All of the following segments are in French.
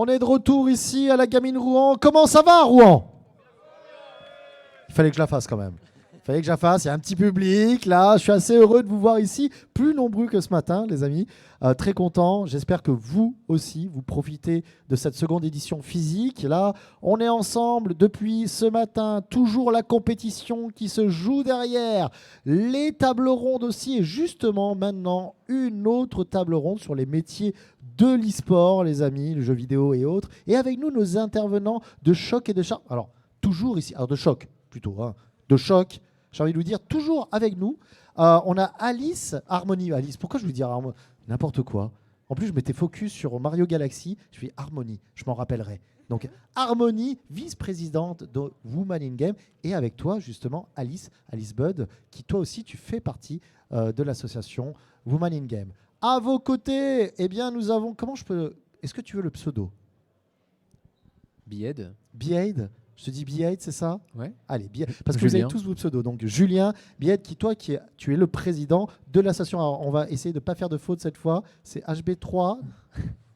On est de retour ici à la Gamine Rouen. Comment ça va, Rouen? Il fallait que je la fasse quand même. Il fallait que je la fasse. Il y a un petit public là. Je suis assez heureux de vous voir ici. Plus nombreux que ce matin, les amis. Très content. J'espère que vous aussi, vous profitez de cette seconde édition physique. Là, on est ensemble depuis ce matin. Toujours la compétition qui se joue derrière. Les tables rondes aussi. Et justement, maintenant, une autre table ronde sur les métiers de l'e-sport, les amis, le jeu vidéo et autres. Et avec nous, nos intervenants de Choc et de Charme. Alors, toujours ici. Alors, de Choc, plutôt. De Choc. J'ai envie de vous dire, toujours avec nous. On a Alice, Harmonie. Alice, pourquoi je veux dire Harmonie? N'importe quoi. En plus, je m'étais focus sur Mario Galaxy. Je fais Harmonie, je m'en rappellerai. Donc, Harmonie, vice-présidente de Woman in Game. Et avec toi, justement, Alice Budd, qui toi aussi, tu fais partie de l'association Woman in Game. À vos côtés, eh bien, nous avons... Comment je peux... Est-ce que tu veux le pseudo? Bied. Bied. Je te dis Bied, c'est ça? Ouais. Allez, Bied. Parce que Julien. vous avez tous vos pseudos. Donc, Julien, Bied, tu es le président de l'association. Alors, on va essayer de ne pas faire de faute cette fois. C'est HB3.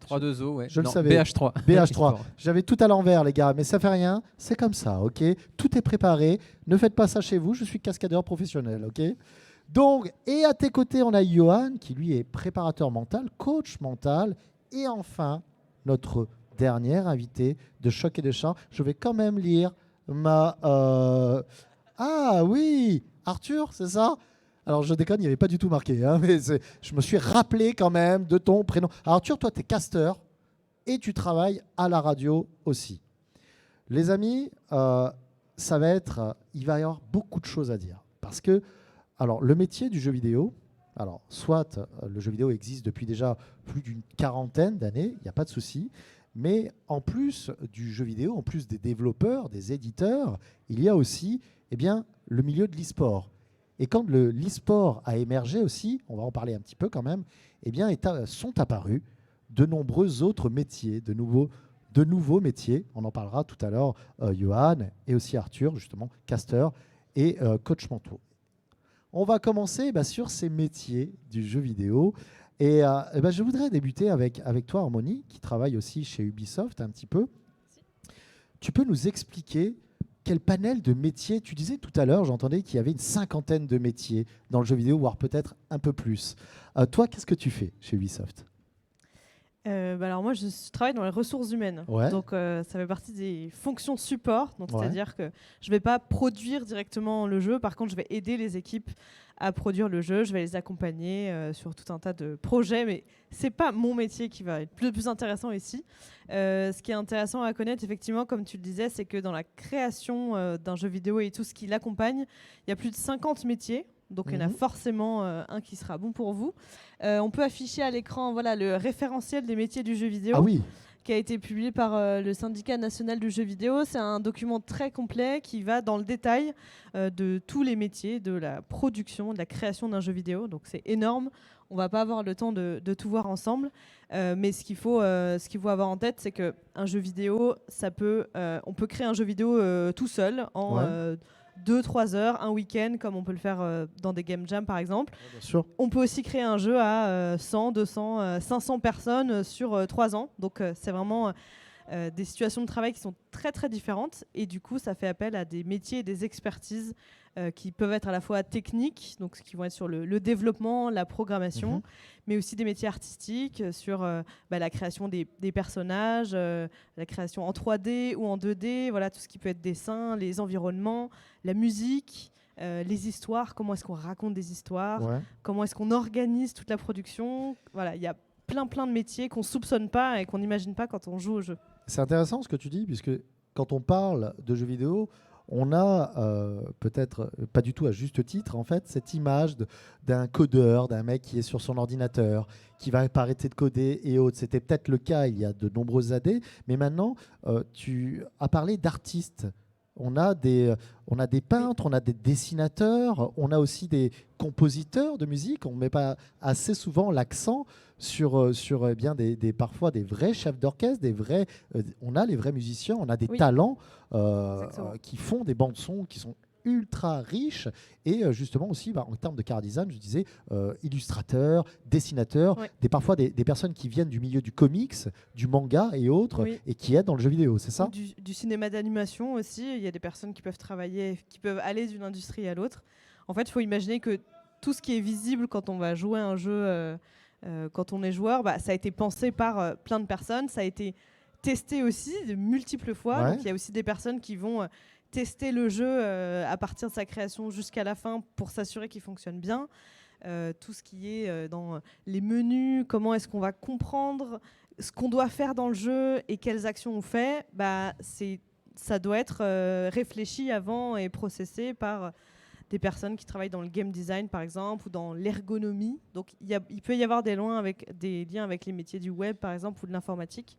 3-2-O, ouais. Je non, le savais. BH3. BH3. J'avais tout à l'envers, les gars, mais ça fait rien. C'est comme ça, ok? Tout est préparé. Ne faites pas ça chez vous. Je suis cascadeur professionnel, ok? Donc, et à tes côtés, on a Johan, qui lui est préparateur mental, coach mental. Et enfin, notre dernier invité de Choc et de Charme. Je vais quand même lire ma... Ah oui, Arthur, c'est ça? Alors, je déconne, il n'y avait pas du tout marqué, hein, mais je me suis rappelé quand même de ton prénom. Alors, Arthur, toi, tu es casteur et tu travailles à la radio aussi. Les amis, ça va être... il va y avoir beaucoup de choses à dire. Parce que, alors, le métier du jeu vidéo, alors, soit le jeu vidéo existe depuis déjà plus d'une quarantaine d'années, il n'y a pas de souci, mais en plus du jeu vidéo, en plus des développeurs, des éditeurs, il y a aussi le milieu de l'e-sport. Et quand l'e-sport a émergé aussi, on va en parler un petit peu quand même, sont apparus de nombreux autres métiers, de nouveaux métiers. On en parlera tout à l'heure, Johan et aussi Arthur, justement, caster et coach mentaux. On va commencer sur ces métiers du jeu vidéo. Et je voudrais débuter avec toi, Harmonie, qui travaille aussi chez Ubisoft un petit peu. Tu peux nous expliquer quel panel de métiers? Tu disais tout à l'heure, j'entendais qu'il y avait une cinquantaine de métiers dans le jeu vidéo, voire peut-être un peu plus. Toi, qu'est-ce que tu fais chez Ubisoft? Alors moi, je travaille dans les ressources humaines. Ouais. Donc, ça fait partie des fonctions support. Donc, Ouais. c'est-à-dire que je ne vais pas produire directement le jeu. Par contre, je vais aider les équipes à produire le jeu. Je vais les accompagner sur tout un tas de projets. Mais ce n'est pas mon métier qui va être le plus intéressant ici. Ce qui est intéressant à connaître, effectivement, comme tu le disais, c'est que dans la création d'un jeu vidéo et tout ce qui l'accompagne, il y a plus de 50 métiers. Donc, il y en a forcément un qui sera bon pour vous. On peut afficher à l'écran le référentiel des métiers du jeu vidéo. Ah oui. Qui a été publié par le syndicat national du jeu vidéo. C'est un document très complet qui va dans le détail de tous les métiers de la production, de la création d'un jeu vidéo. Donc c'est énorme. On va pas avoir le temps de tout voir ensemble. Mais ce qu'il faut avoir en tête, c'est qu'un jeu vidéo, on peut créer un jeu vidéo tout seul en 2-3 heures, un week-end, comme on peut le faire dans des game jams par exemple. Bien sûr. On peut aussi créer un jeu à 100, 200, 500 personnes sur 3 ans. Donc c'est vraiment des situations de travail qui sont très très différentes. Et du coup, ça fait appel à des métiers et des expertises qui peuvent être à la fois techniques, donc qui vont être sur le développement, la programmation, mais aussi des métiers artistiques sur la création des personnages, la création en 3D ou en 2D, voilà, tout ce qui peut être dessin, les environnements, la musique, les histoires, comment est-ce qu'on raconte des histoires, comment est-ce qu'on organise toute la production. Voilà, il y a plein de métiers qu'on ne soupçonne pas et qu'on n'imagine pas quand on joue au jeu. C'est intéressant ce que tu dis, puisque quand on parle de jeux vidéo, on a peut-être pas du tout à juste titre en fait cette image d'un codeur, d'un mec qui est sur son ordinateur, qui va pas arrêter de coder et autres. C'était peut-être le cas il y a de nombreuses années, mais maintenant tu as parlé d'artistes. On a des peintres, on a des dessinateurs, on a aussi des compositeurs de musique. On ne met pas assez souvent l'accent sur parfois des vrais chefs d'orchestre, on a les vrais musiciens, on a des talents qui font des bandes son qui sont ultra riche. Et justement aussi, en termes de chara design, je disais illustrateurs, dessinateurs, parfois des personnes qui viennent du milieu du comics, du manga et autres, et qui aident dans le jeu vidéo, c'est ça ? Du cinéma d'animation aussi. Il y a des personnes qui peuvent travailler, qui peuvent aller d'une industrie à l'autre. En fait, il faut imaginer que tout ce qui est visible quand on va jouer un jeu, quand on est joueur, ça a été pensé par plein de personnes. Ça a été testé aussi de multiples fois. Donc il y a aussi des personnes qui vont tester le jeu à partir de sa création jusqu'à la fin pour s'assurer qu'il fonctionne bien. Tout ce qui est dans les menus, comment est-ce qu'on va comprendre ce qu'on doit faire dans le jeu et quelles actions on fait, ça doit être réfléchi avant et processé par des personnes qui travaillent dans le game design par exemple ou dans l'ergonomie. Donc il peut y avoir des liens avec les métiers du web par exemple ou de l'informatique.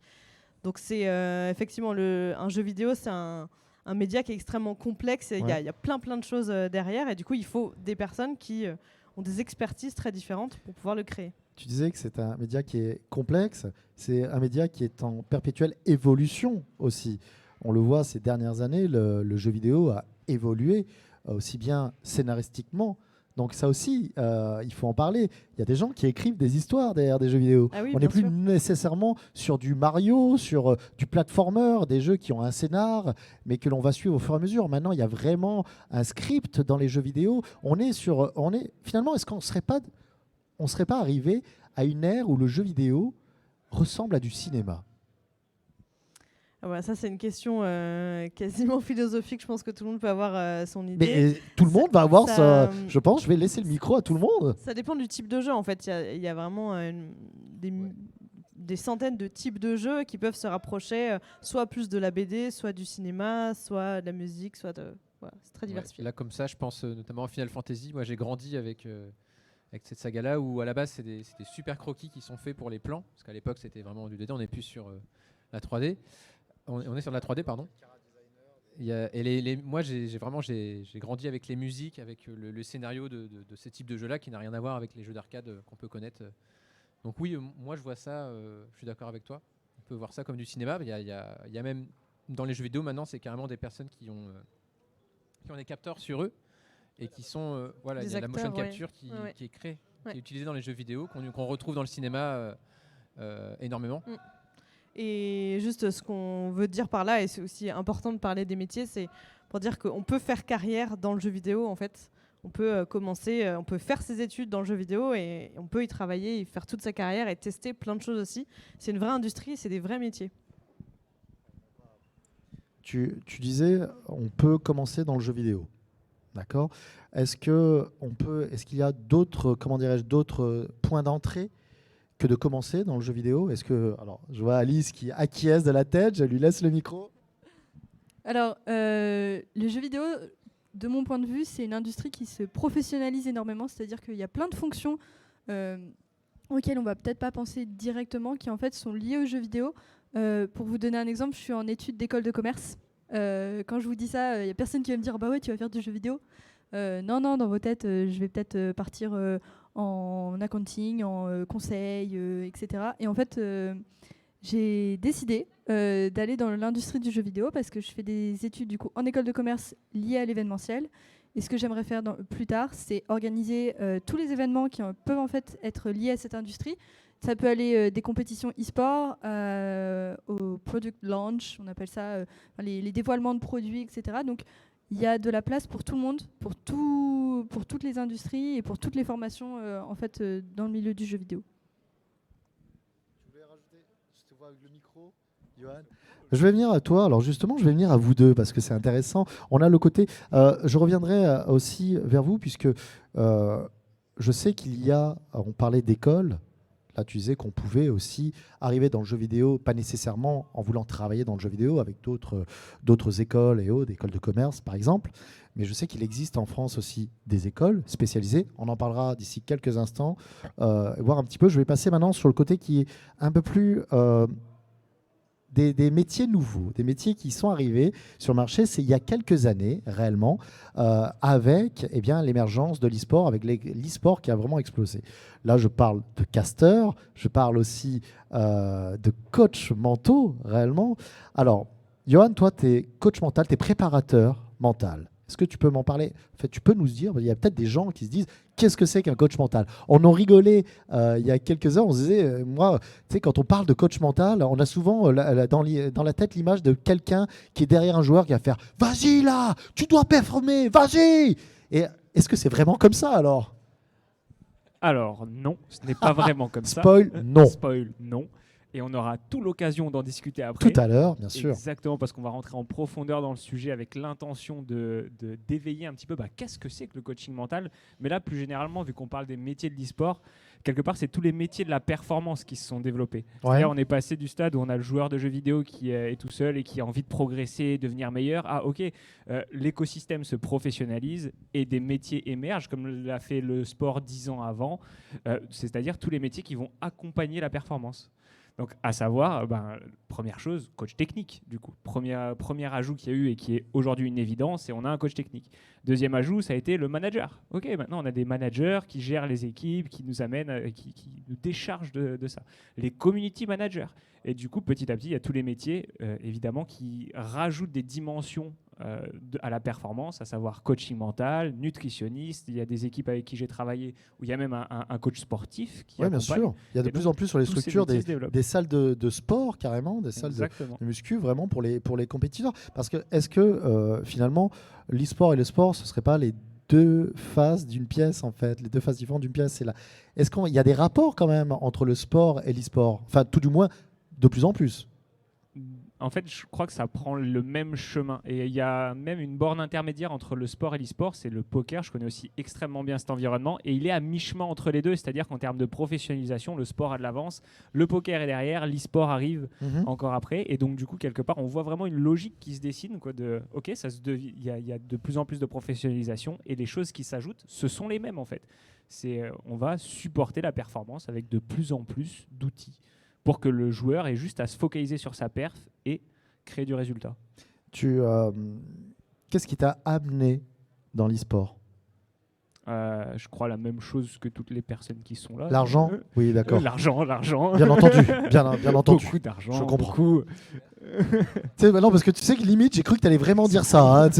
Donc c'est effectivement un jeu vidéo, c'est un média qui est extrêmement complexe. Il y a plein de choses derrière et du coup il faut des personnes qui ont des expertises très différentes pour pouvoir le créer. Tu disais que c'est un média qui est complexe, c'est un média qui est en perpétuelle évolution aussi. On le voit ces dernières années, le jeu vidéo a évolué aussi bien scénaristiquement. Donc ça aussi, il faut en parler. Il y a des gens qui écrivent des histoires derrière des jeux vidéo. On n'est plus nécessairement sur du Mario, sur du platformer, des jeux qui ont un scénar, mais que l'on va suivre au fur et à mesure. Maintenant, il y a vraiment un script dans les jeux vidéo. Finalement, est-ce qu'on ne serait pas arrivé à une ère où le jeu vidéo ressemble à du cinéma ? Ça, c'est une question quasiment philosophique. Je pense que tout le monde peut avoir son idée. Mais tout le monde va avoir ça. Je pense je vais laisser le micro à tout le monde. Ça dépend du type de jeu, en fait. Il y a vraiment des centaines de types de jeux qui peuvent se rapprocher soit plus de la BD, soit du cinéma, soit de la musique, soit de... c'est très diversifié. Là, comme ça, je pense notamment à Final Fantasy. Moi, j'ai grandi avec cette saga-là où, à la base, c'est des super croquis qui sont faits pour les plans. Parce qu'à l'époque, c'était vraiment du 2D. On n'est plus sur la 3D. On est sur de la 3D, pardon. Moi, j'ai grandi avec les musiques, avec le scénario de ce type de jeu-là qui n'a rien à voir avec les jeux d'arcade qu'on peut connaître. Donc oui, moi, je vois ça, je suis d'accord avec toi. On peut voir ça comme du cinéma. Il y a même, dans les jeux vidéo, maintenant, c'est carrément des personnes qui ont des capteurs sur eux et qui sont... il y a la motion capture qui est créée, qui est utilisée dans les jeux vidéo, qu'on retrouve dans le cinéma énormément. Et juste ce qu'on veut dire par là, et c'est aussi important de parler des métiers, c'est pour dire qu'on peut faire carrière dans le jeu vidéo en fait. On peut on peut faire ses études dans le jeu vidéo et on peut y travailler, y faire toute sa carrière et tester plein de choses aussi. C'est une vraie industrie, c'est des vrais métiers. Tu disais, on peut commencer dans le jeu vidéo, d'accord ? Est-ce qu'il y a d'autres points d'entrée que de commencer dans le jeu vidéo ? Alors, je vois Alice qui acquiesce de la tête, je lui laisse le micro. Alors, le jeu vidéo, de mon point de vue, c'est une industrie qui se professionnalise énormément, c'est-à-dire qu'il y a plein de fonctions auxquelles on ne va peut-être pas penser directement, qui en fait sont liées au jeu vidéo. Pour vous donner un exemple, je suis en études d'école de commerce. Quand je vous dis ça, il n'y a personne qui va me dire « Bah ouais, tu vas faire du jeu vidéo ». Non, dans vos têtes, je vais peut-être partir en accounting, en conseil, etc. Et en fait, j'ai décidé d'aller dans l'industrie du jeu vidéo parce que je fais des études du coup en école de commerce liées à l'événementiel. Et ce que j'aimerais faire plus tard, c'est organiser tous les événements qui peuvent en fait être liés à cette industrie. Ça peut aller des compétitions e-sport au product launch, on appelle ça les dévoilements de produits, etc. Donc il y a de la place pour tout le monde, pour toutes les industries et pour toutes les formations en fait, dans le milieu du jeu vidéo. Tu voulais rajouter ? Je te vois avec le micro, Johan. Je vais venir à toi. Alors justement, je vais venir à vous deux parce que c'est intéressant. On a le côté... je reviendrai aussi vers vous puisque je sais qu'il y a... On parlait d'école. Là, tu disais qu'on pouvait aussi arriver dans le jeu vidéo, pas nécessairement en voulant travailler dans le jeu vidéo avec d'autres écoles et autres, écoles de commerce par exemple. Mais je sais qu'il existe en France aussi des écoles spécialisées. On en parlera d'ici quelques instants. Voir un petit peu. Je vais passer maintenant sur le côté qui est un peu plus... Des métiers nouveaux, des métiers qui sont arrivés sur le marché, c'est il y a quelques années réellement, avec l'émergence de l'e-sport, avec l'e-sport qui a vraiment explosé. Là, je parle de casteurs, je parle aussi de coach mentaux réellement. Alors, Johan, toi, tu es coach mental, tu es préparateur mental. Est-ce que tu peux m'en parler? En fait, tu peux nous dire, il y a peut-être des gens qui se disent, qu'est-ce que c'est qu'un coach mental? On en rigolait il y a quelques heures, on se disait, moi, tu sais, quand on parle de coach mental, on a souvent dans la tête l'image de quelqu'un qui est derrière un joueur qui va faire, vas-y là, tu dois performer, vas-y. Et est-ce que c'est vraiment comme ça alors? Alors non, ce n'est pas vraiment comme ça. Spoil, non. Spoil, non. Et on aura tout l'occasion d'en discuter après. Tout à l'heure, bien sûr. Exactement, parce qu'on va rentrer en profondeur dans le sujet avec l'intention d'éveiller un petit peu qu'est-ce que c'est que le coaching mental. Mais là, plus généralement, vu qu'on parle des métiers de l'e-sport, quelque part, c'est tous les métiers de la performance qui se sont développés. Ouais. C'est-à-dire, on est passé du stade où on a le joueur de jeux vidéo qui est tout seul et qui a envie de progresser, devenir meilleur. Ah, ok, l'écosystème se professionnalise et des métiers émergent, comme l'a fait le sport 10 ans avant. C'est-à-dire tous les métiers qui vont accompagner la performance. Donc, à savoir, première chose, coach technique, du coup. Premier ajout qu'il y a eu et qui est aujourd'hui une évidence, c'est on a un coach technique. Deuxième ajout, ça a été le manager. Ok, maintenant on a des managers qui gèrent les équipes, qui nous amènent, qui nous déchargent de ça. Les community managers. Et du coup, petit à petit, il y a tous les métiers, évidemment, qui rajoutent des dimensions à la performance, à savoir coaching mental, nutritionniste. Il y a des équipes avec qui j'ai travaillé où il y a même un coach sportif qui Oui, bien accompagne. sûr. Il y a de Et plus donc, en plus sur les tous ces structures métiers se développent. des salles de sport, carrément, des salles de Exactement. muscu, vraiment pour les compétiteurs. Parce que est-ce que finalement, l'e-sport et le sport, ce ne seraient pas les deux faces d'une pièce, en fait, les deux faces différentes d'une pièce? Est-ce qu'il y a des rapports quand même entre le sport et l'e-sport? Enfin, tout du moins, de plus en plus. En fait, je crois que ça prend le même chemin. Et il y a même une borne intermédiaire entre le sport et l'e-sport, c'est le poker. Je connais aussi extrêmement bien cet environnement. Et il est à mi-chemin entre les deux, c'est-à-dire qu'en termes de professionnalisation, le sport a de l'avance, le poker est derrière, l'e-sport arrive encore après. Et donc, du coup, quelque part, on voit vraiment une logique qui se dessine. Ok, il y a de plus en plus de professionnalisation et les choses qui s'ajoutent, ce sont les mêmes en fait. On va supporter la performance avec de plus en plus d'outils pour que le joueur ait juste à se focaliser sur sa perf et créer du résultat. Qu'est-ce qui t'a amené dans l'e-sport? Je crois la même chose que toutes les personnes qui sont là. L'argent? Oui, d'accord. L'argent. Bien entendu, bien entendu. Beaucoup d'argent. Je comprends. Beaucoup. Non, parce que tu sais que limite, j'ai cru que tu allais vraiment dire ça. Hein,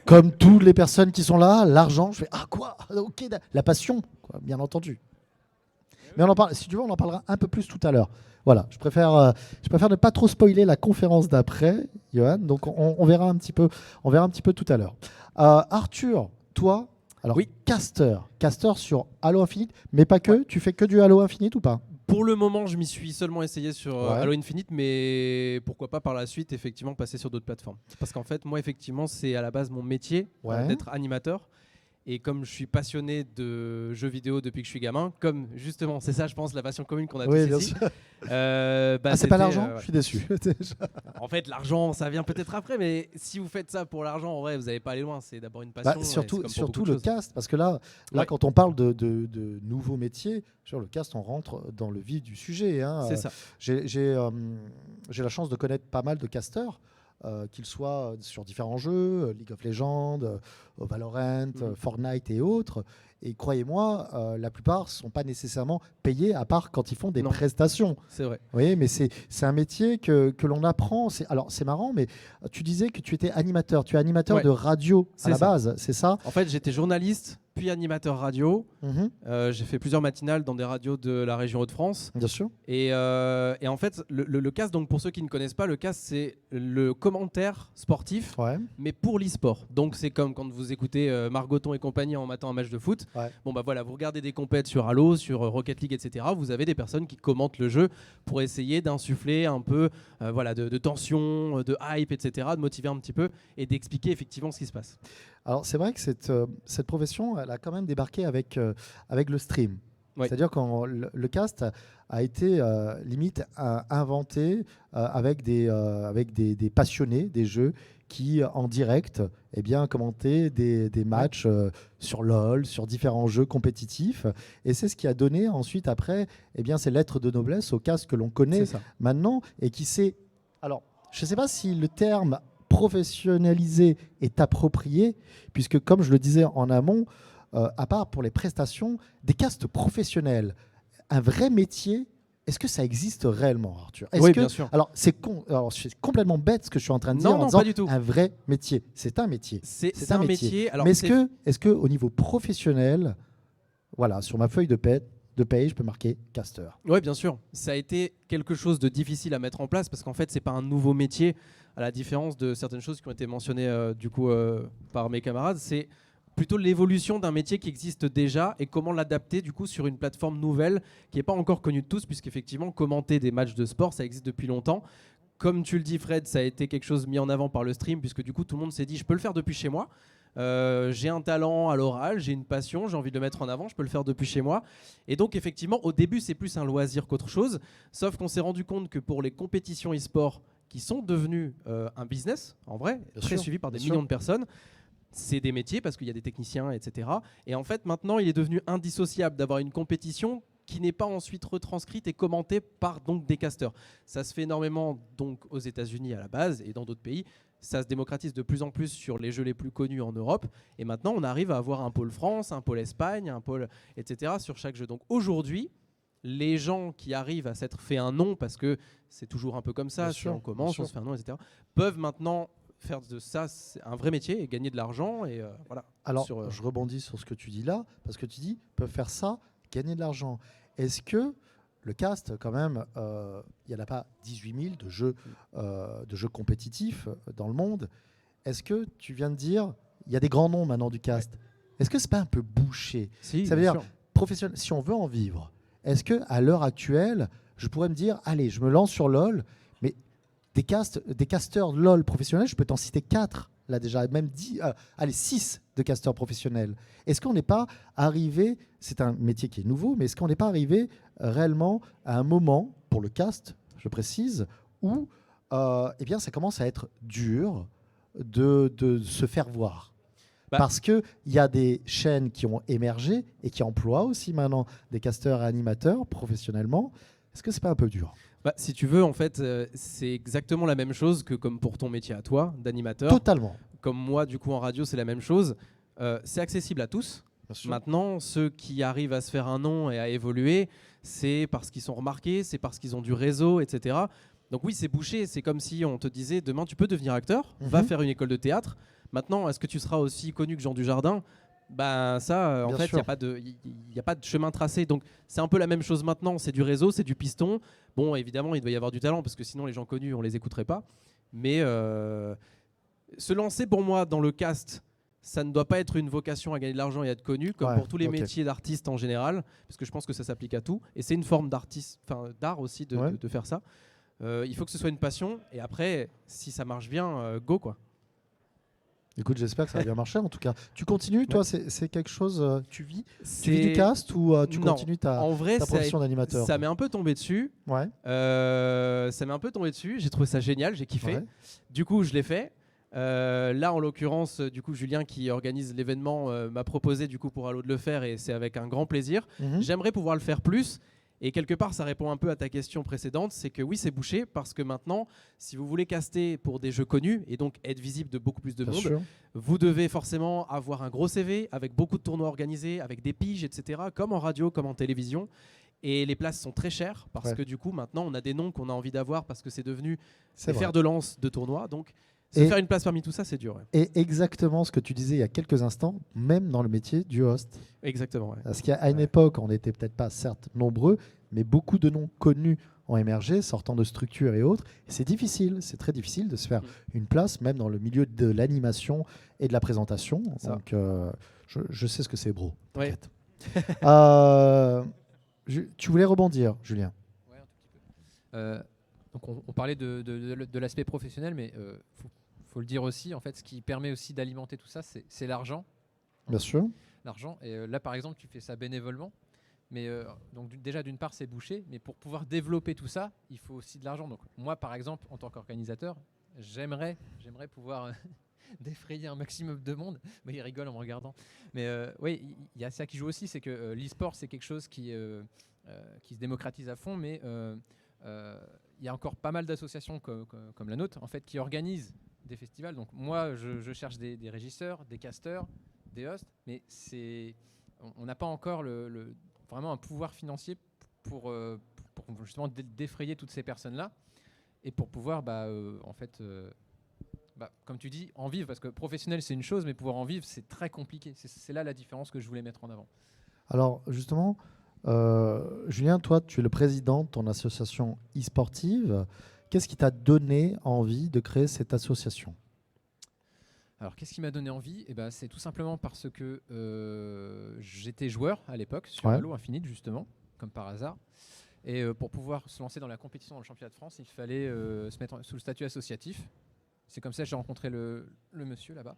comme toutes les personnes qui sont là, l'argent, je fais ah quoi? Ok, la passion, quoi, bien entendu. Mais on en parle, si tu veux, on en parlera un peu plus tout à l'heure. Voilà, je préfère ne pas trop spoiler la conférence d'après, Johan. Donc on verra un petit peu tout à l'heure. Arthur, toi, alors Oui. caster sur Halo Infinite, mais pas que. Tu fais que du Halo Infinite ou pas? Pour le moment, je m'y suis seulement essayé sur Ouais. Halo Infinite, mais pourquoi pas par la suite, effectivement, passer sur d'autres plateformes. Parce qu'en fait, moi, effectivement, c'est à la base mon métier Ouais. d'être animateur. Et comme je suis passionné de jeux vidéo depuis que je suis gamin, comme justement, c'est ça, je pense, la passion commune qu'on a Oui, tous bien ici. sûr. C'est C'est pas l'argent? Je suis déçu. En fait, l'argent, ça vient peut-être après, mais si vous faites ça pour l'argent, en vrai, vous n'allez pas aller loin. C'est d'abord une passion. et c'est surtout comme pour surtout beaucoup de le choses. cast, parce que là Ouais. quand on parle de nouveaux métiers, sur le cast, on rentre dans le vif du sujet. Hein. C'est ça. J'ai la chance de connaître pas mal de casteurs, qu'ils soient sur différents jeux, League of Legends, Valorant, Fortnite et autres. Et croyez-moi, la plupart ne sont pas nécessairement payés, à part quand ils font des Non. prestations. C'est vrai. Oui, mais c'est un métier que l'on apprend. Alors, c'est marrant, mais tu disais que tu étais animateur. Tu es animateur Ouais. de radio à C'est la ça. base, c'est ça? En fait, j'étais journaliste, puis animateur radio. Mhm, J'ai fait plusieurs matinales dans des radios de la région Hauts-de-France. bien sûr. Et en fait, le cast, donc pour ceux qui ne connaissent pas, le cast, c'est le commentaire sportif, Ouais. mais pour l'e-sport. Donc c'est comme quand vous écoutez Margoton et compagnie en matin un match de foot. Ouais. Bon bah voilà, vous regardez des compètes sur Halo, sur Rocket League, etc. Vous avez des personnes qui commentent le jeu pour essayer d'insuffler un peu de tension, de hype, etc. De motiver un petit peu et d'expliquer effectivement ce qui se passe. Alors, c'est vrai que cette profession, elle a quand même débarqué avec le stream. Ouais. C'est-à-dire quand le cast a été limite inventé avec des passionnés des jeux qui, en direct, commentaient des matchs sur LoL, sur différents jeux compétitifs. Et c'est ce qui a donné ensuite, après, ces lettres de noblesse au cast que l'on connaît C'est ça. maintenant et qui s'est... Alors, je ne sais pas si le terme professionnalisé est approprié, puisque, comme je le disais en amont, à part pour les prestations, des castes professionnels, un vrai métier est-ce que ça existe réellement, Arthur? Est-ce Oui, que, bien sûr. alors, alors, c'est complètement bête ce que je suis en train de dire Non, en non, disant pas du tout. un vrai métier. C'est un métier. C'est un métier. Alors, Mais est-ce que au niveau professionnel, voilà, sur ma feuille de paye, je peux marquer caster? Oui, bien sûr. Ça a été quelque chose de difficile à mettre en place parce qu'en fait, c'est pas un nouveau métier, à la différence de certaines choses qui ont été mentionnées par mes camarades. C'est plutôt l'évolution d'un métier qui existe déjà et comment l'adapter du coup sur une plateforme nouvelle qui n'est pas encore connue de tous, puisqu'effectivement, commenter des matchs de sport, ça existe depuis longtemps. Comme tu le dis, Fred, ça a été quelque chose mis en avant par le stream, puisque du coup, tout le monde s'est dit, je peux le faire depuis chez moi. J'ai un talent à l'oral, j'ai une passion, j'ai envie de le mettre en avant, je peux le faire depuis chez moi. Et donc effectivement, au début, c'est plus un loisir qu'autre chose, sauf qu'on s'est rendu compte que pour les compétitions e-sport qui sont devenues un business, en vrai, très suivi par des millions de personnes, c'est des métiers parce qu'il y a des techniciens, etc. Et en fait, maintenant, il est devenu indissociable d'avoir une compétition qui n'est pas ensuite retranscrite et commentée par donc des casteurs. Ça se fait énormément donc aux États-Unis à la base et dans d'autres pays. Ça se démocratise de plus en plus sur les jeux les plus connus en Europe. Et maintenant, on arrive à avoir un pôle France, un pôle Espagne, un pôle, etc. sur chaque jeu. Donc aujourd'hui, les gens qui arrivent à s'être fait un nom, parce que c'est toujours un peu comme ça, si on commence, on se fait un nom, etc., peuvent maintenant faire de ça un vrai métier et gagner de l'argent. Et voilà. Alors, je rebondis sur ce que tu dis là, parce que tu dis, peuvent faire ça, gagner de l'argent. Est-ce que le cast, quand même, il n'y en a pas 18 000 de jeux compétitifs dans le monde. Est-ce que tu viens de dire, il y a des grands noms maintenant du cast. Est-ce que c'est pas un peu bouché? Si, ça veut dire, professionnel, si on veut en vivre, est-ce qu'à l'heure actuelle, je pourrais me dire, allez, je me lance sur LoL, mais des casteurs LoL professionnels, je peux t'en citer 4, là déjà, même 6 de casteurs professionnels. Est-ce qu'on n'est pas arrivé, c'est un métier qui est nouveau, mais est-ce qu'on n'est pas arrivé réellement à un moment, pour le cast, je précise, où eh bien, ça commence à être dur de se faire voir? Parce qu'il y a des chaînes qui ont émergé et qui emploient aussi maintenant des casteurs et animateurs professionnellement. Est-ce que c'est pas un peu dur? Si tu veux, en fait, c'est exactement la même chose que comme pour ton métier à toi, d'animateur. Totalement. Comme moi, du coup, en radio, c'est la même chose. C'est accessible à tous. Maintenant, ceux qui arrivent à se faire un nom et à évoluer, c'est parce qu'ils sont remarqués, c'est parce qu'ils ont du réseau, etc. Donc oui, c'est bouché. C'est comme si on te disait, demain, tu peux devenir acteur, va faire une école de théâtre. Maintenant, est-ce que tu seras aussi connu que Jean Dujardin? Ça, en fait, il n'y a pas de chemin tracé. Donc, c'est un peu la même chose maintenant. C'est du réseau, c'est du piston. Bon, évidemment, il doit y avoir du talent parce que sinon, les gens connus, on les écouterait pas. Mais se lancer, pour moi, dans le cast, ça ne doit pas être une vocation à gagner de l'argent et à être connu, comme pour tous les métiers d'artistes en général, parce que je pense que ça s'applique à tout. Et c'est une forme d'art aussi de faire ça. Il faut que ce soit une passion. Et après, si ça marche bien, go, quoi. Écoute, j'espère que ça va bien marcher en tout cas. Tu continues, toi, c'est quelque chose, tu vis du cast ou tu continues ta profession d'animateur? Ça m'est un peu tombé dessus. Ouais. Ça m'est un peu tombé dessus. J'ai trouvé ça génial, j'ai kiffé. Ouais. Du coup, je l'ai fait. Là, en l'occurrence, du coup, Julien qui organise l'événement m'a proposé du coup pour Allo de le faire et c'est avec un grand plaisir. J'aimerais pouvoir le faire plus. Et quelque part, ça répond un peu à ta question précédente, c'est que oui, c'est bouché parce que maintenant, si vous voulez caster pour des jeux connus et donc être visible de beaucoup plus de monde, vous devez forcément avoir un gros CV avec beaucoup de tournois organisés, avec des piges, etc., comme en radio, comme en télévision. Et les places sont très chères parce que du coup, maintenant, on a des noms qu'on a envie d'avoir parce que c'est devenu des fers de lance de tournois. Donc, faire une place parmi tout ça, c'est dur. Ouais. Et exactement ce que tu disais il y a quelques instants, même dans le métier du host. Exactement. Ouais. Parce qu'à une époque, on n'était peut-être pas certes nombreux, mais beaucoup de noms connus ont émergé, sortant de structures et autres. Et c'est difficile, c'est très difficile de se faire une place, même dans le milieu de l'animation et de la présentation. Donc, je sais ce que c'est, bro. Ouais. Tu voulais rebondir, Julien? Ouais, un tout petit peu. Donc on parlait de l'aspect professionnel, mais faut le dire aussi, en fait, ce qui permet aussi d'alimenter tout ça, c'est l'argent. Bien sûr. L'argent. Et là, par exemple, tu fais ça bénévolement. Mais donc déjà, d'une part, c'est bouché. Mais pour pouvoir développer tout ça, il faut aussi de l'argent. Donc moi, par exemple, en tant qu'organisateur, j'aimerais pouvoir défrayer un maximum de monde. Mais il rigole en me regardant. Mais oui, il y a ça qui joue aussi. C'est que l'e-sport, c'est quelque chose qui se démocratise à fond. Mais il y a encore pas mal d'associations comme la nôtre, en fait, qui organisent des festivals. Donc moi, je cherche des régisseurs, des casteurs, des hosts, mais on n'a pas encore vraiment un pouvoir financier pour pour justement défrayer toutes ces personnes-là et pour pouvoir, comme tu dis, en vivre. Parce que professionnel, c'est une chose, mais pouvoir en vivre, c'est très compliqué. C'est là la différence que je voulais mettre en avant. Alors, justement, Julien, toi, tu es le président de ton association e-sportive. Qu'est-ce qui t'a donné envie de créer cette association ? Alors, qu'est-ce qui m'a donné envie ? C'est tout simplement parce que j'étais joueur à l'époque sur Halo Infinite, justement, comme par hasard. Et pour pouvoir se lancer dans la compétition dans le championnat de France, il fallait se mettre sous le statut associatif. C'est comme ça que j'ai rencontré le monsieur là-bas.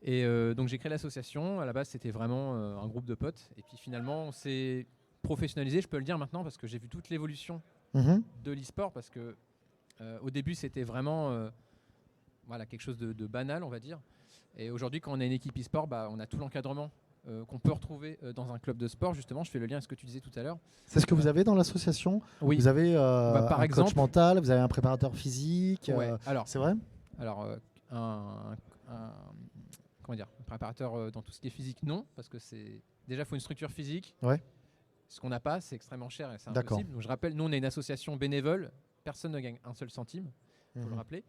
Et donc j'ai créé l'association. À la base, c'était vraiment un groupe de potes. Et puis finalement, on s'est professionnalisé, je peux le dire maintenant, parce que j'ai vu toute l'évolution de l'e-sport. Parce que au début, c'était vraiment quelque chose de banal, on va dire. Et aujourd'hui, quand on a une équipe e-sport, on a tout l'encadrement qu'on peut retrouver dans un club de sport. Justement, je fais le lien à ce que tu disais tout à l'heure. C'est ce que vous avez dans l'association ? Oui. Vous avez par un exemple, coach mental, vous avez un préparateur physique. Alors, c'est vrai ? Alors, un préparateur dans tout ce qui est physique, non, parce que déjà, il faut une structure physique. Ouais. Ce qu'on n'a pas, c'est extrêmement cher et c'est D'accord. impossible. Donc, je rappelle, nous, on est une association bénévole. Personne ne gagne un seul centime, il faut le rappeler.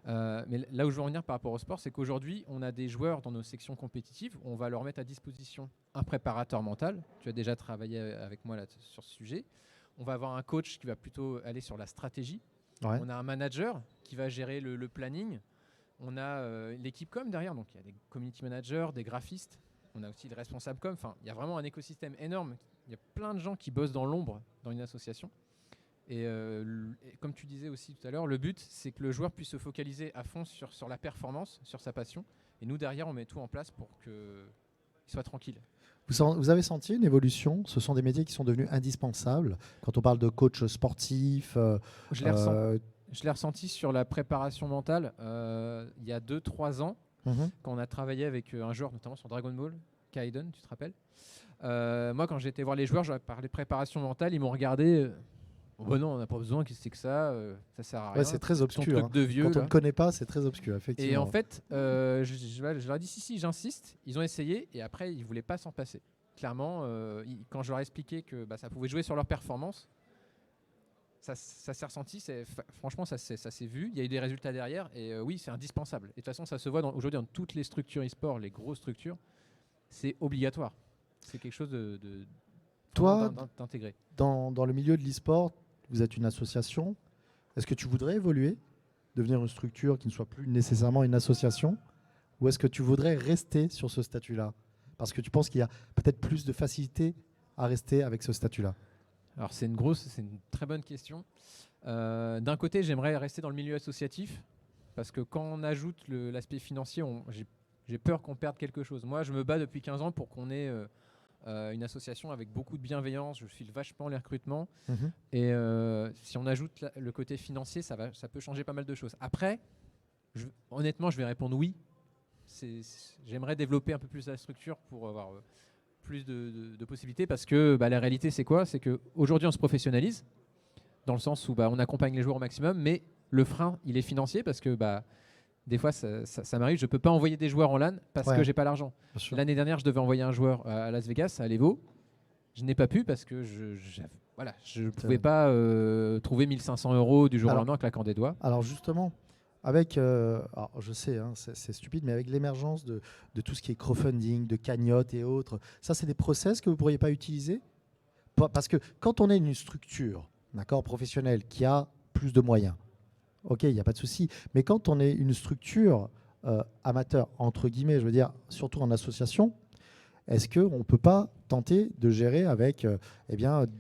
Mais là où je veux en venir par rapport au sport, c'est qu'aujourd'hui, on a des joueurs dans nos sections compétitives où on va leur mettre à disposition un préparateur mental. Tu as déjà travaillé avec moi là, sur ce sujet. On va avoir un coach qui va plutôt aller sur la stratégie. Ouais. On a un manager qui va gérer le planning. On a l'équipe com derrière, donc il y a des community managers, des graphistes. On a aussi des responsables com. Enfin, il y a vraiment un écosystème énorme. Il y a plein de gens qui bossent dans l'ombre dans une association. Et comme tu disais aussi tout à l'heure, le but, c'est que le joueur puisse se focaliser à fond sur la performance, sur sa passion. Et nous, derrière, on met tout en place pour qu'il soit tranquille. Vous avez senti une évolution ? Ce sont des métiers qui sont devenus indispensables. Quand on parle de coach sportif, Je l'ai ressenti sur la préparation mentale il y a 2-3 ans, quand on a travaillé avec un joueur, notamment sur Dragon Ball, Kaiden, tu te rappelles ? Moi, quand j'ai été voir les joueurs, je parlais de préparation mentale, ils m'ont regardé. Non, on n'a pas besoin, qu'est-ce que c'est que ça ? Ça sert à rien. Ouais, c'est très obscur. Truc de vieux, quand on là. ne connaît pas, c'est très obscur, effectivement. Et en fait, je leur ai dit si, j'insiste. Ils ont essayé et après, ils ne voulaient pas s'en passer. Clairement, quand je leur ai expliqué que ça pouvait jouer sur leur performance, ça s'est ressenti. Franchement, ça s'est vu. Il y a eu des résultats derrière et oui, c'est indispensable. Et de toute façon, ça se voit aujourd'hui dans toutes les structures e-sport, les grosses structures. C'est obligatoire. C'est quelque chose d'intégrer. Dans le milieu de l'e-sport, vous êtes une association. Est-ce que tu voudrais évoluer, devenir une structure qui ne soit plus nécessairement une association ? Ou est-ce que tu voudrais rester sur ce statut-là ? Parce que tu penses qu'il y a peut-être plus de facilité à rester avec ce statut-là. Alors c'est une très bonne question. D'un côté, j'aimerais rester dans le milieu associatif, parce que quand on ajoute l'aspect financier, j'ai peur qu'on perde quelque chose. Moi, je me bats depuis 15 ans pour qu'on ait une association avec beaucoup de bienveillance. Je file vachement les recrutements. Et si on ajoute le côté financier, ça peut changer pas mal de choses. Après, honnêtement, je vais répondre oui. J'aimerais développer un peu plus la structure pour avoir plus de possibilités, parce que la réalité, c'est quoi ? C'est qu'aujourd'hui, on se professionnalise, dans le sens où on accompagne les joueurs au maximum, mais le frein, il est financier, parce que des fois, ça m'arrive, je ne peux pas envoyer des joueurs en LAN parce que je n'ai pas l'argent. L'année dernière, je devais envoyer un joueur à Las Vegas, à Levo. Je n'ai pas pu parce que je ne pouvais pas trouver 1 500 € du jour au lendemain en claquant des doigts. Alors justement, avec, alors je sais, c'est stupide, mais avec l'émergence de tout ce qui est crowdfunding, de cagnotte et autres, ça, c'est des process que vous ne pourriez pas utiliser ? Parce que quand on est une structure professionnelle qui a plus de moyens, ok, il n'y a pas de souci. Mais quand on est une structure amateur, entre guillemets, je veux dire, surtout en association, est-ce qu'on ne peut pas tenter de gérer avec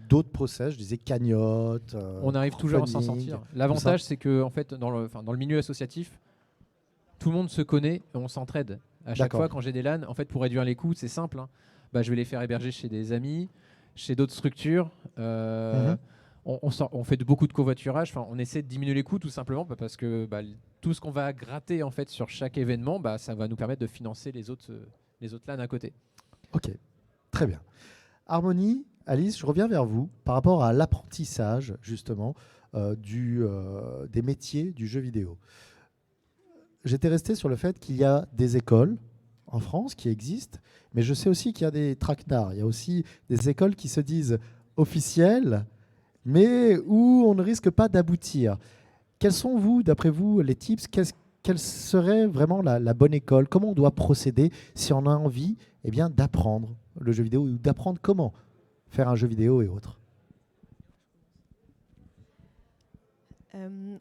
d'autres process, je disais cagnotte, on arrive toujours à s'en sortir. L'avantage, c'est que en fait, dans le milieu associatif, tout le monde se connaît et on s'entraide. À chaque fois, quand j'ai des LAN, en fait, pour réduire les coûts, c'est simple. Je vais les faire héberger chez des amis, chez d'autres structures. On fait beaucoup de covoiturage. On essaie de diminuer les coûts tout simplement parce que tout ce qu'on va gratter en fait sur chaque événement, ça va nous permettre de financer les autres LAN à côté. Ok, très bien. Harmonie, Alice, je reviens vers vous par rapport à l'apprentissage justement des métiers du jeu vidéo. J'étais resté sur le fait qu'il y a des écoles en France qui existent, mais je sais aussi qu'il y a des traquenards. Il y a aussi des écoles qui se disent officielles, mais où on ne risque pas d'aboutir. Quels sont, d'après vous, les tips? Quelle serait vraiment la bonne école? Comment on doit procéder si on a envie d'apprendre le jeu vidéo ou d'apprendre comment faire un jeu vidéo et autres?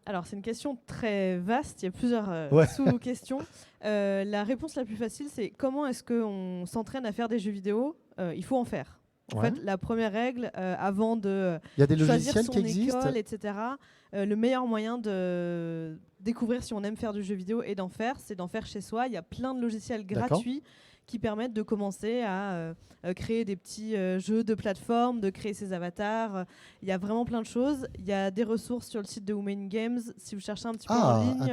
Alors, c'est une question très vaste. Il y a plusieurs sous-questions. La réponse la plus facile, c'est comment est-ce qu'on s'entraîne à faire des jeux vidéo? Il faut en faire. En fait, la première règle, avant de Il y a des choisir logiciels son qui existent. école, etc., le meilleur moyen de découvrir si on aime faire du jeu vidéo et d'en faire, c'est d'en faire chez soi. Il y a plein de logiciels gratuits qui permettent de commencer à créer des petits jeux de plateforme, de créer ses avatars. Il y a vraiment plein de choses. Il y a des ressources sur le site de Women Games. Si vous cherchez un petit peu en ligne,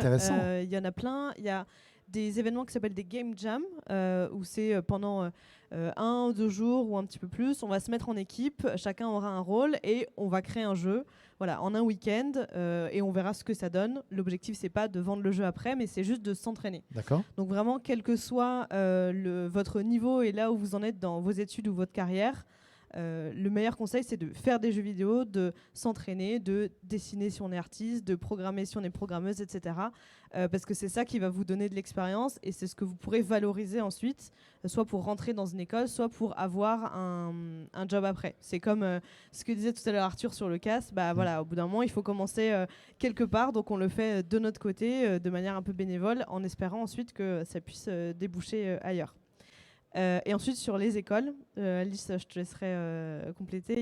il y en a plein. Il y a des événements qui s'appellent des Game Jam, où c'est pendant 1 ou 2 jours ou un petit peu plus. On va se mettre en équipe, chacun aura un rôle et on va créer un jeu en un week-end et on verra ce que ça donne. L'objectif, c'est pas de vendre le jeu après, mais c'est juste de s'entraîner. D'accord. Donc vraiment, quel que soit votre niveau et là où vous en êtes dans vos études ou votre carrière, le meilleur conseil, c'est de faire des jeux vidéo, de s'entraîner, de dessiner si on est artiste, de programmer si on est programmeuse, etc. Parce que c'est ça qui va vous donner de l'expérience et c'est ce que vous pourrez valoriser ensuite, soit pour rentrer dans une école, soit pour avoir un job après. C'est comme ce que disait tout à l'heure Arthur sur le CAS. Voilà, au bout d'un moment, il faut commencer quelque part, donc on le fait de notre côté, de manière un peu bénévole, en espérant ensuite que ça puisse déboucher ailleurs. Et ensuite, sur les écoles, Alice, je te laisserai compléter.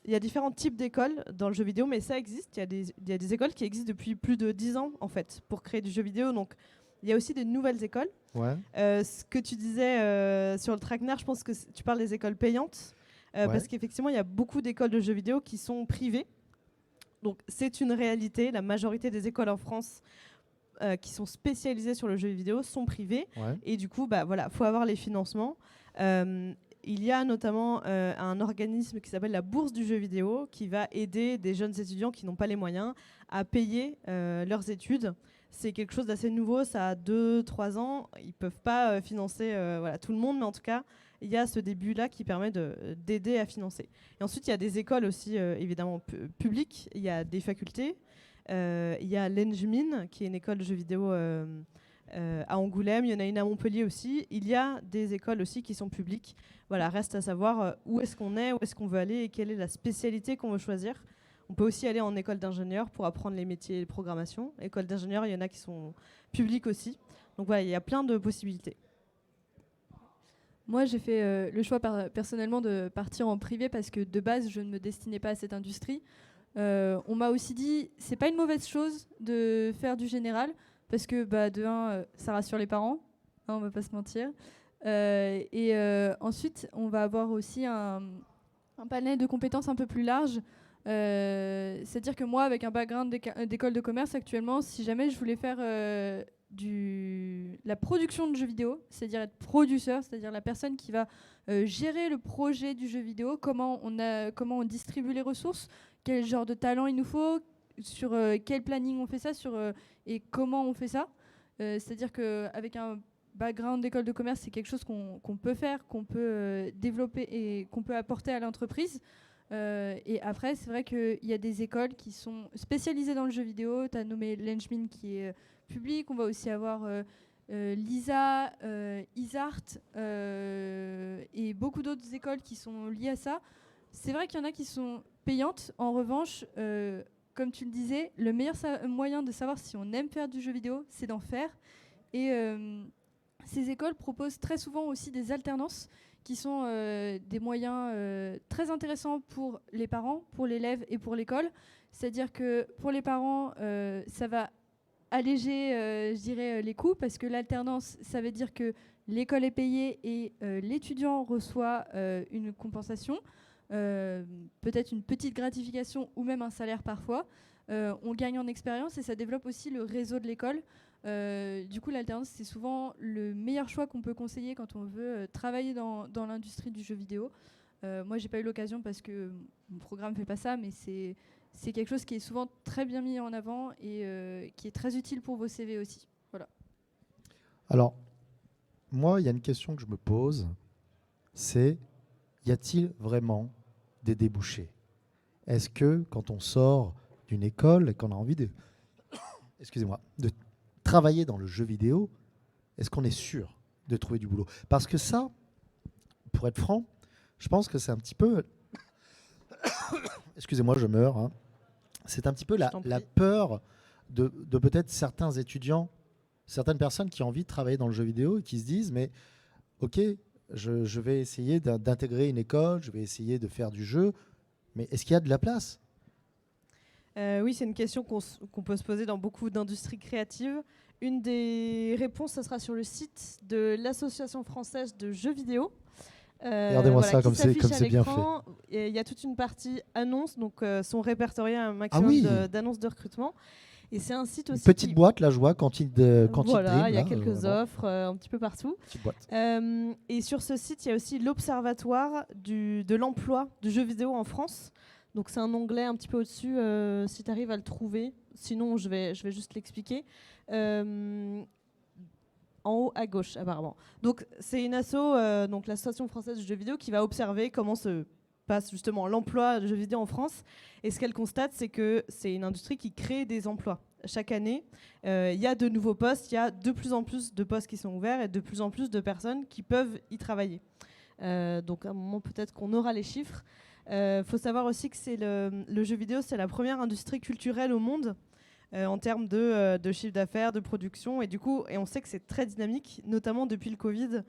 Il y a différents types d'écoles dans le jeu vidéo, mais ça existe. Il y a des écoles qui existent depuis plus de 10 ans, en fait, pour créer du jeu vidéo. Donc, il y a aussi des nouvelles écoles. Ouais. Ce que tu disais sur le Traquenard, je pense que tu parles des écoles payantes. Parce qu'effectivement, il y a beaucoup d'écoles de jeux vidéo qui sont privées. Donc, c'est une réalité. La majorité des écoles en France qui sont spécialisées sur le jeu vidéo sont privées. Ouais. Et du coup, faut avoir les financements. Il y a notamment un organisme qui s'appelle la Bourse du jeu vidéo qui va aider des jeunes étudiants qui n'ont pas les moyens à payer leurs études. C'est quelque chose d'assez nouveau, ça a 2-3 ans. Ils ne peuvent pas financer tout le monde, mais en tout cas, il y a ce début-là qui permet d'aider à financer. Et ensuite, il y a des écoles aussi, évidemment, publiques. Il y a des facultés. Il y a l'Engmin, qui est une école de jeux vidéo à Angoulême. Il y en a une à Montpellier aussi. Il y a des écoles aussi qui sont publiques. Voilà, reste à savoir où est-ce qu'on est, où est-ce qu'on veut aller et quelle est la spécialité qu'on veut choisir. On peut aussi aller en école d'ingénieur pour apprendre les métiers de programmation. École d'ingénieur, il y en a qui sont publiques aussi. Donc voilà, il y a plein de possibilités. Moi, j'ai fait le choix personnellement de partir en privé parce que de base, je ne me destinais pas à cette industrie. On m'a aussi dit, c'est pas une mauvaise chose de faire du général parce que de un, ça rassure les parents, hein, on va pas se mentir. Ensuite, on va avoir aussi un panel de compétences un peu plus large. C'est-à-dire que moi, avec un background d'école de commerce actuellement, si jamais je voulais faire la production de jeux vidéo, c'est-à-dire être producteur, c'est-à-dire la personne qui va gérer le projet du jeu vidéo, comment on distribue les ressources, quel genre de talent il nous faut, sur quel planning on fait ça, et comment on fait ça. C'est-à-dire qu'avec un background d'école de commerce, c'est quelque chose qu'on peut faire, qu'on peut développer et qu'on peut apporter à l'entreprise. Et après, c'est vrai qu'il y a des écoles qui sont spécialisées dans le jeu vidéo. Tu as nommé l'Engmin qui est public. On va aussi avoir l'ISA, ISART et beaucoup d'autres écoles qui sont liées à ça. C'est vrai qu'il y en a qui sont payantes. En revanche, comme tu le disais, le meilleur moyen de savoir si on aime faire du jeu vidéo, c'est d'en faire. Et ces écoles proposent très souvent aussi des alternances qui sont des moyens très intéressants pour les parents, pour l'élève et pour l'école. C'est-à-dire que pour les parents, ça va alléger, je dirais, les coûts, parce que l'alternance, ça veut dire que l'école est payée et l'étudiant reçoit une compensation, peut-être une petite gratification ou même un salaire parfois. On gagne en expérience et ça développe aussi le réseau de l'école. Du coup, l'alternance, c'est souvent le meilleur choix qu'on peut conseiller quand on veut travailler dans l'industrie du jeu vidéo. Moi, j'ai pas eu l'occasion parce que mon programme fait pas ça, mais c'est quelque chose qui est souvent très bien mis en avant et qui est très utile pour vos CV aussi. Voilà. Alors, moi, il y a une question que je me pose, c'est y a-t-il vraiment des débouchés? est-ce que quand on sort d'une école et qu'on a envie de travailler dans le jeu vidéo, est-ce qu'on est sûr de trouver du boulot? Parce que ça, pour être franc, je pense que c'est un petit peu... Excusez-moi, je meurs. Hein. C'est un petit peu la peur de peut-être certains étudiants, certaines personnes qui ont envie de travailler dans le jeu vidéo et qui se disent, mais ok, je vais essayer d'intégrer une école, je vais essayer de faire du jeu, mais est-ce qu'il y a de la place? Oui, c'est une question qu'on peut se poser dans beaucoup d'industries créatives. Une des réponses, ce sera sur le site de l'Association française de jeux vidéo. Regardez-moi ça, comme c'est bien fait. Il y a toute une partie annonces, donc sont répertoriées un maximum d'annonces de recrutement. Et c'est un site aussi. Une petite boîte, là, je vois, cantine voilà, il y a là, quelques offres un petit peu partout. Petite boîte. Et sur ce site, il y a aussi l'Observatoire de l'emploi du jeu vidéo en France. Donc c'est un onglet un petit peu au-dessus, si tu arrives à le trouver. Sinon, je vais juste l'expliquer. En haut à gauche, apparemment. Donc c'est une asso, donc l'Association française du jeu vidéo, qui va observer comment se passe justement l'emploi de jeux vidéo en France. Et ce qu'elle constate, c'est que c'est une industrie qui crée des emplois. Chaque année, il y a de nouveaux postes, il y a de plus en plus de postes qui sont ouverts et de plus en plus de personnes qui peuvent y travailler. Donc à un moment, peut-être qu'on aura les chiffres. Faut savoir aussi que le jeu vidéo, c'est la première industrie culturelle au monde en termes de chiffre d'affaires, de production. Et du coup, on sait que c'est très dynamique, notamment depuis le Covid.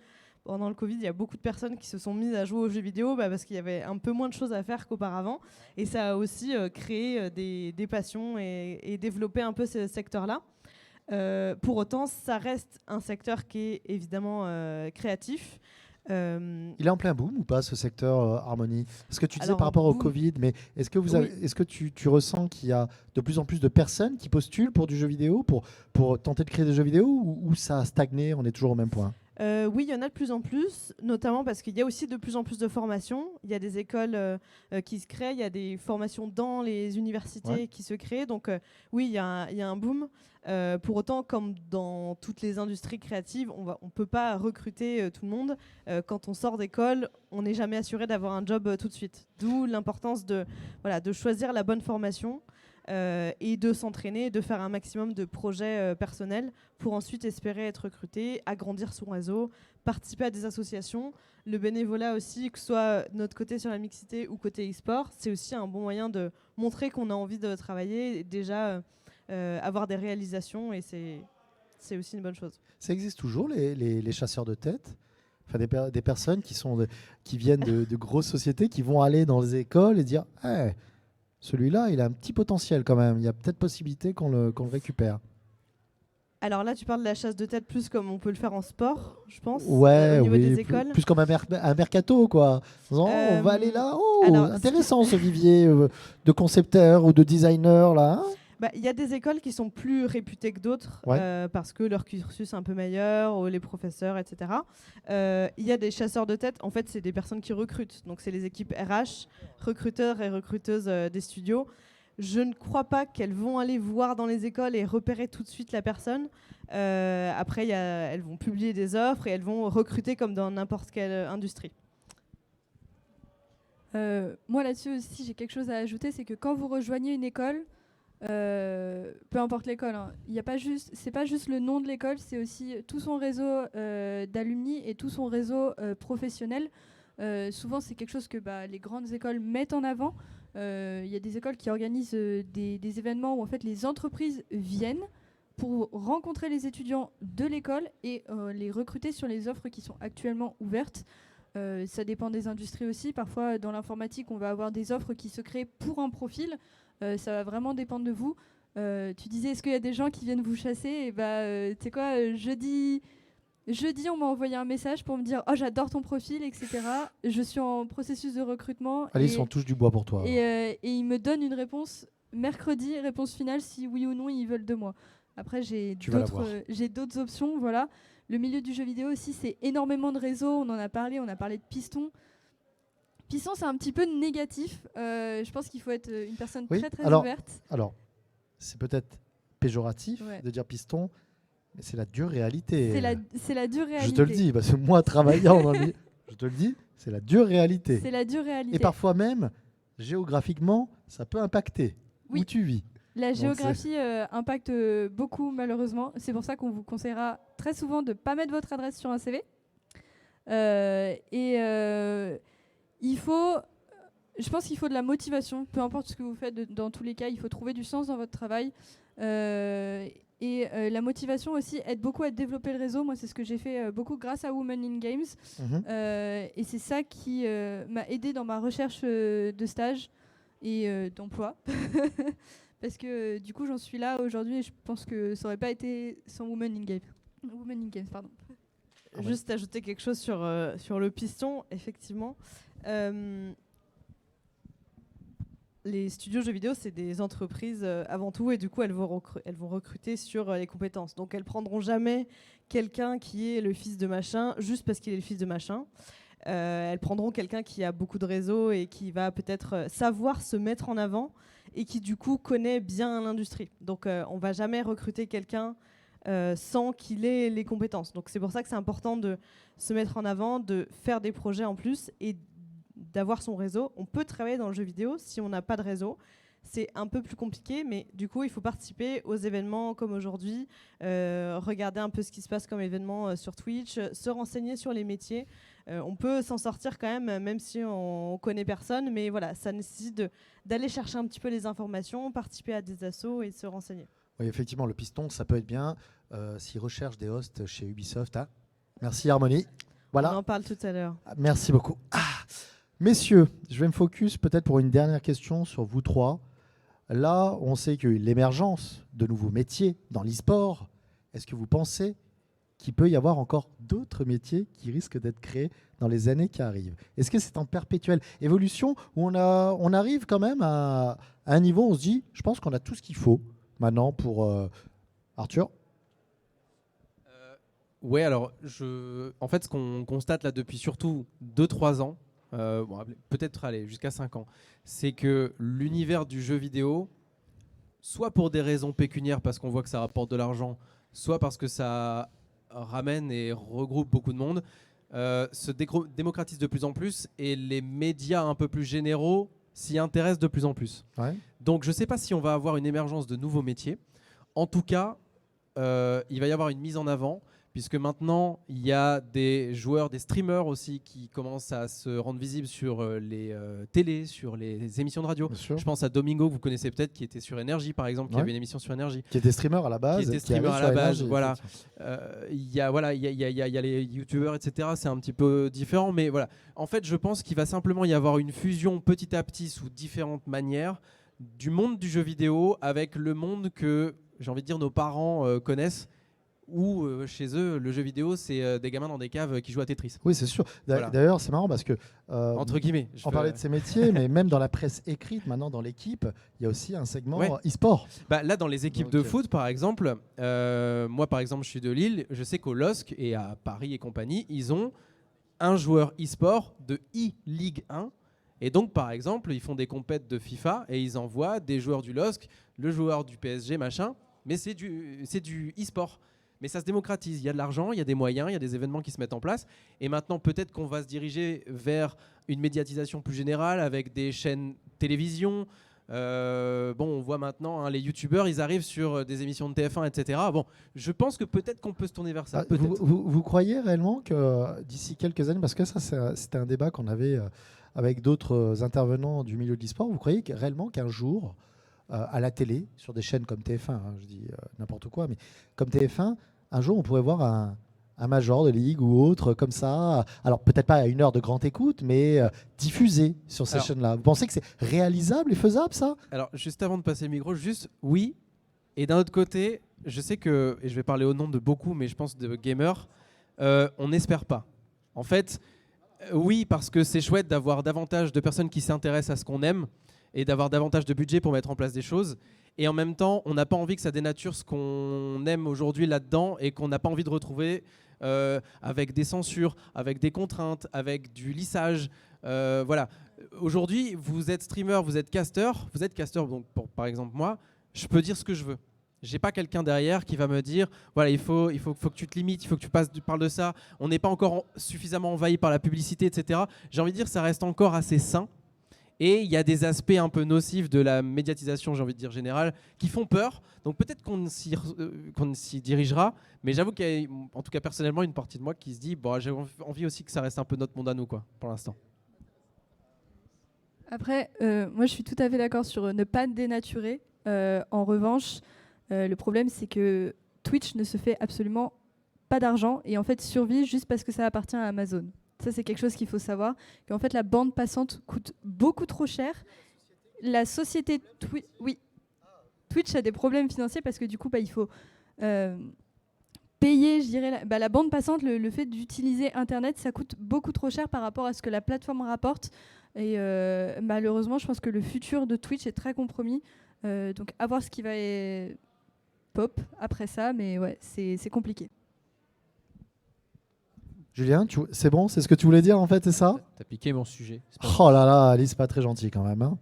Pendant le Covid, il y a beaucoup de personnes qui se sont mises à jouer aux jeux vidéo parce qu'il y avait un peu moins de choses à faire qu'auparavant. Et ça a aussi créé des passions et développé un peu ce secteur-là. Pour autant, ça reste un secteur qui est évidemment créatif. Il est en plein boom ou pas, ce secteur Harmonie? Parce que tu disais par rapport au Covid, mais est-ce que tu ressens qu'il y a de plus en plus de personnes qui postulent pour du jeu vidéo, pour tenter de créer des jeux vidéo, ou ça a stagné, on est toujours au même point? Oui, il y en a de plus en plus, notamment parce qu'il y a aussi de plus en plus de formations. Il y a des écoles qui se créent, il y a des formations dans les universités qui se créent. Donc oui, il y a un boom. Pour autant, comme dans toutes les industries créatives, on ne peut pas recruter tout le monde. Quand on sort d'école, on n'est jamais assuré d'avoir un job tout de suite. D'où l'importance de choisir la bonne formation. Et de s'entraîner, de faire un maximum de projets personnels pour ensuite espérer être recruté, agrandir son réseau, participer à des associations. Le bénévolat aussi, que ce soit notre côté sur la mixité ou côté e-sport, c'est aussi un bon moyen de montrer qu'on a envie de travailler et déjà avoir des réalisations, et c'est aussi une bonne chose. Ça existe toujours, les chasseurs de tête? Enfin, des personnes qui viennent de grosses sociétés, qui vont aller dans les écoles et dire hey, celui-là, il a un petit potentiel quand même. Il y a peut-être possibilité qu'on le récupère. Alors là, tu parles de la chasse de tête plus comme on peut le faire en sport, je pense, ouais, au niveau des écoles. Plus comme un mercato, quoi. On va aller là. Intéressant ce vivier de concepteurs ou de designers, là. Hein. Il y a des écoles qui sont plus réputées que d'autres parce que leur cursus est un peu meilleur, ou les professeurs, etc. Il y a des chasseurs de tête. En fait, c'est des personnes qui recrutent. Donc, c'est les équipes RH, recruteurs et recruteuses des studios. Je ne crois pas qu'elles vont aller voir dans les écoles et repérer tout de suite la personne. Après, elles vont publier des offres et elles vont recruter comme dans n'importe quelle industrie. Moi, là-dessus aussi, j'ai quelque chose à ajouter. C'est que quand vous rejoignez une école, peu importe l'école, hein, c'est pas juste le nom de l'école, c'est aussi tout son réseau d'alumni et tout son réseau professionnel. Souvent, c'est quelque chose que les grandes écoles mettent en avant. Il y a des écoles qui organisent des événements où en fait les entreprises viennent pour rencontrer les étudiants de l'école et les recruter sur les offres qui sont actuellement ouvertes. Ça dépend des industries aussi. Parfois, dans l'informatique, on va avoir des offres qui se créent pour un profil. Ça va vraiment dépendre de vous. Tu disais, est-ce qu'il y a des gens qui viennent vous chasser? Et tu sais quoi, jeudi, on m'a envoyé un message pour me dire « Oh, j'adore ton profil, etc. Je suis en processus de recrutement. » Alice, on touche du bois pour toi. Et ils me donnent une réponse mercredi, réponse finale, si oui ou non ils veulent de moi. Après, j'ai d'autres options. Voilà. Le milieu du jeu vidéo aussi, c'est énormément de réseaux. On en a parlé, de Piston. Piston, c'est un petit peu négatif. Je pense qu'il faut être une personne très ouverte. Alors, c'est peut-être péjoratif de dire piston, mais c'est la dure réalité. C'est la dure réalité. Je te le dis, parce que moi, travaillant dans je te le dis, c'est la dure réalité. C'est la dure réalité. Et parfois même, géographiquement, ça peut impacter Oui. où tu vis. La Donc, géographie impacte beaucoup, malheureusement. C'est pour ça qu'on vous conseillera très souvent de ne pas mettre votre adresse sur un CV. Il faut, je pense qu'il faut de la motivation, peu importe ce que vous faites. Dans tous les cas, il faut trouver du sens dans votre travail. La motivation aussi aide beaucoup à développer le réseau. Moi, c'est ce que j'ai fait beaucoup grâce à Women in Games. Et c'est ça qui m'a aidé dans ma recherche de stage et d'emploi. Parce que du coup, j'en suis là aujourd'hui et je pense que ça n'aurait pas été sans Women in Games. Women in Games, pardon. Juste ajouter quelque chose sur le piston, effectivement. Les studios jeux vidéo, c'est des entreprises avant tout, et du coup, elles vont recruter sur les compétences. Donc, elles prendront jamais quelqu'un qui est le fils de machin juste parce qu'il est le fils de machin. Elles prendront quelqu'un qui a beaucoup de réseaux et qui va peut-être savoir se mettre en avant et qui, du coup, connaît bien l'industrie. Donc, on va jamais recruter quelqu'un sans qu'il ait les compétences. Donc, c'est pour ça que c'est important de se mettre en avant, de faire des projets en plus et d'avoir son réseau. On peut travailler dans le jeu vidéo si on n'a pas de réseau. C'est un peu plus compliqué, mais du coup, il faut participer aux événements comme aujourd'hui, regarder un peu ce qui se passe comme événement sur Twitch, se renseigner sur les métiers. On peut s'en sortir quand même si on connaît personne, mais voilà, ça nécessite d'aller chercher un petit peu les informations, participer à des assos et se renseigner. Oui, effectivement, le piston, ça peut être bien s'ils recherchent des hosts chez Ubisoft. Hein. Merci Harmonie. Voilà. On en parle tout à l'heure. Merci beaucoup. Messieurs, je vais me focus peut-être pour une dernière question sur vous trois. Là, on sait qu'il y a eu l'émergence de nouveaux métiers dans l'e-sport. Est-ce que vous pensez qu'il peut y avoir encore d'autres métiers qui risquent d'être créés dans les années qui arrivent? Est-ce que c'est en perpétuelle évolution ou on arrive quand même à un niveau où on se dit, je pense qu'on a tout ce qu'il faut maintenant pour... Arthur? Ouais, alors, en fait, ce qu'on constate là depuis surtout 2-3 ans, peut-être jusqu'à 5 ans, c'est que l'univers du jeu vidéo, soit pour des raisons pécuniaires parce qu'on voit que ça rapporte de l'argent, soit parce que ça ramène et regroupe beaucoup de monde, se démocratise de plus en plus et les médias un peu plus généraux s'y intéressent de plus en plus. Ouais. Donc je ne sais pas si on va avoir une émergence de nouveaux métiers. En tout cas, il va y avoir une mise en avant, puisque maintenant, il y a des joueurs, des streamers aussi qui commencent à se rendre visibles sur les télés, sur les émissions de radio. Je pense à Domingo, que vous connaissez peut-être, qui était sur Énergie, par exemple, qui avait une émission sur Énergie. Qui était streamer à la base. Qui était streamer à la base, voilà. Il y a les youtubeurs, etc. C'est un petit peu différent, mais voilà. En fait, je pense qu'il va simplement y avoir une fusion petit à petit sous différentes manières du monde du jeu vidéo avec le monde que, j'ai envie de dire, nos parents connaissent. Où chez eux, le jeu vidéo, c'est des gamins dans des caves qui jouent à Tetris. Oui, c'est sûr. Voilà. D'ailleurs, c'est marrant parce que... entre guillemets. On parlait de ces métiers, mais même dans la presse écrite, maintenant dans l'équipe, il y a aussi un segment e-sport. Là, dans les équipes de foot, par exemple, moi, par exemple, je suis de Lille, je sais qu'au LOSC et à Paris et compagnie, ils ont un joueur e-sport de e-Ligue 1. Et donc, par exemple, ils font des compètes de FIFA et ils envoient des joueurs du LOSC, le joueur du PSG, machin, mais c'est du e-sport. Mais ça se démocratise, il y a de l'argent, il y a des moyens, il y a des événements qui se mettent en place. Et maintenant, peut-être qu'on va se diriger vers une médiatisation plus générale avec des chaînes télévision. On voit maintenant les youtubeurs, ils arrivent sur des émissions de TF1, etc. Bon, je pense que peut-être qu'on peut se tourner vers ça. Vous croyez réellement que d'ici quelques années, parce que ça c'était un débat qu'on avait avec d'autres intervenants du milieu de l'e-sport, vous croyez réellement qu'un jour, à la télé, sur des chaînes comme TF1, hein, je dis n'importe quoi, mais comme TF1, un jour on pourrait voir un major de ligue ou autre comme ça, alors peut-être pas à une heure de grande écoute, mais diffusé sur ces chaînes-là. Vous pensez que c'est réalisable et faisable, ça? Alors, juste avant de passer le micro, juste oui. Et d'un autre côté, je sais que, et je vais parler au nom de beaucoup, mais je pense de gamers, on n'espère pas. En fait, oui, parce que c'est chouette d'avoir davantage de personnes qui s'intéressent à ce qu'on aime et d'avoir davantage de budget pour mettre en place des choses. Et en même temps, on n'a pas envie que ça dénature ce qu'on aime aujourd'hui là-dedans et qu'on n'a pas envie de retrouver avec des censures, avec des contraintes, avec du lissage. Voilà. Aujourd'hui, vous êtes streamer, vous êtes caster, donc par exemple moi, je peux dire ce que je veux. J'ai pas quelqu'un derrière qui va me dire voilà, il faut que tu te limites, il faut que tu parles de ça. On n'est pas encore suffisamment envahi par la publicité, etc. J'ai envie de dire ça reste encore assez sain. Et il y a des aspects un peu nocifs de la médiatisation, j'ai envie de dire générale, qui font peur. Donc peut-être qu'on s'y dirigera, mais j'avoue qu'il y a, en tout cas personnellement, une partie de moi qui se dit bon, j'ai envie aussi que ça reste un peu notre monde à nous, quoi, pour l'instant. Après, moi, je suis tout à fait d'accord sur ne pas dénaturer. En revanche, le problème, c'est que Twitch ne se fait absolument pas d'argent et en fait survit juste parce que ça appartient à Amazon. Ça, c'est quelque chose qu'il faut savoir. Qu'en fait, la bande passante coûte beaucoup trop cher. La société Twitch a des problèmes financiers parce que du coup, il faut payer, je dirais, la bande passante, le fait d'utiliser Internet, ça coûte beaucoup trop cher par rapport à ce que la plateforme rapporte. Et malheureusement, je pense que le futur de Twitch est très compromis. Donc, à voir ce qui va pop après ça, mais ouais, c'est compliqué. Julien, c'est bon, c'est ce que tu voulais dire en fait, c'est ça? T'as piqué mon sujet. Oh là là, Alice, c'est pas très gentil quand même. Hein.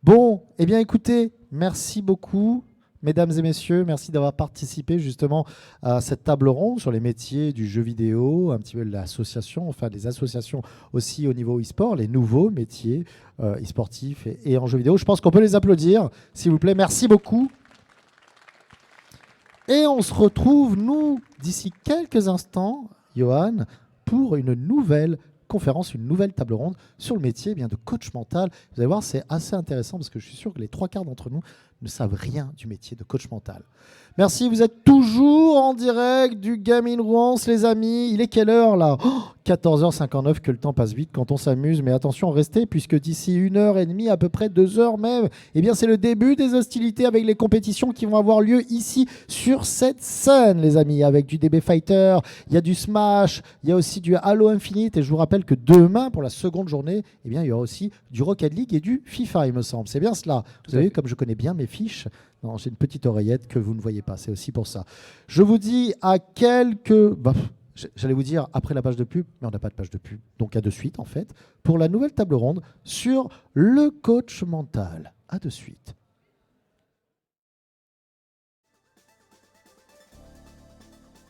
Bon, eh bien écoutez, merci beaucoup, mesdames et messieurs, merci d'avoir participé justement à cette table ronde sur les métiers du jeu vidéo, un petit peu de l'association, enfin des associations aussi au niveau e-sport, les nouveaux métiers e-sportifs et en jeu vidéo. Je pense qu'on peut les applaudir, s'il vous plaît. Merci beaucoup. Et on se retrouve, nous, d'ici quelques instants, Johan, pour une nouvelle conférence, une nouvelle table ronde sur le métier de coach mental. Vous allez voir, c'est assez intéressant parce que je suis sûr que les 3/4 d'entre nous ne savent rien du métier de coach mental. Merci, vous êtes toujours en direct du Gaming Rouance, les amis. Il est quelle heure là? 14h59, que le temps passe vite quand on s'amuse. Mais attention, restez, puisque d'ici 1h30, à peu près 2h même, eh bien, c'est le début des hostilités avec les compétitions qui vont avoir lieu ici sur cette scène, les amis, avec du DB Fighter, il y a du Smash, il y a aussi du Halo Infinite. Et je vous rappelle que demain, pour la seconde journée, eh bien, il y aura aussi du Rocket League et du FIFA, il me semble. C'est bien cela. Vous avez vu comme je connais bien mes fiches. Non, j'ai une petite oreillette que vous ne voyez pas, c'est aussi pour ça. Je vous dis à quelques... j'allais vous dire après la page de pub, mais on n'a pas de page de pub, donc à de suite en fait, pour la nouvelle table ronde sur le coach mental. À de suite.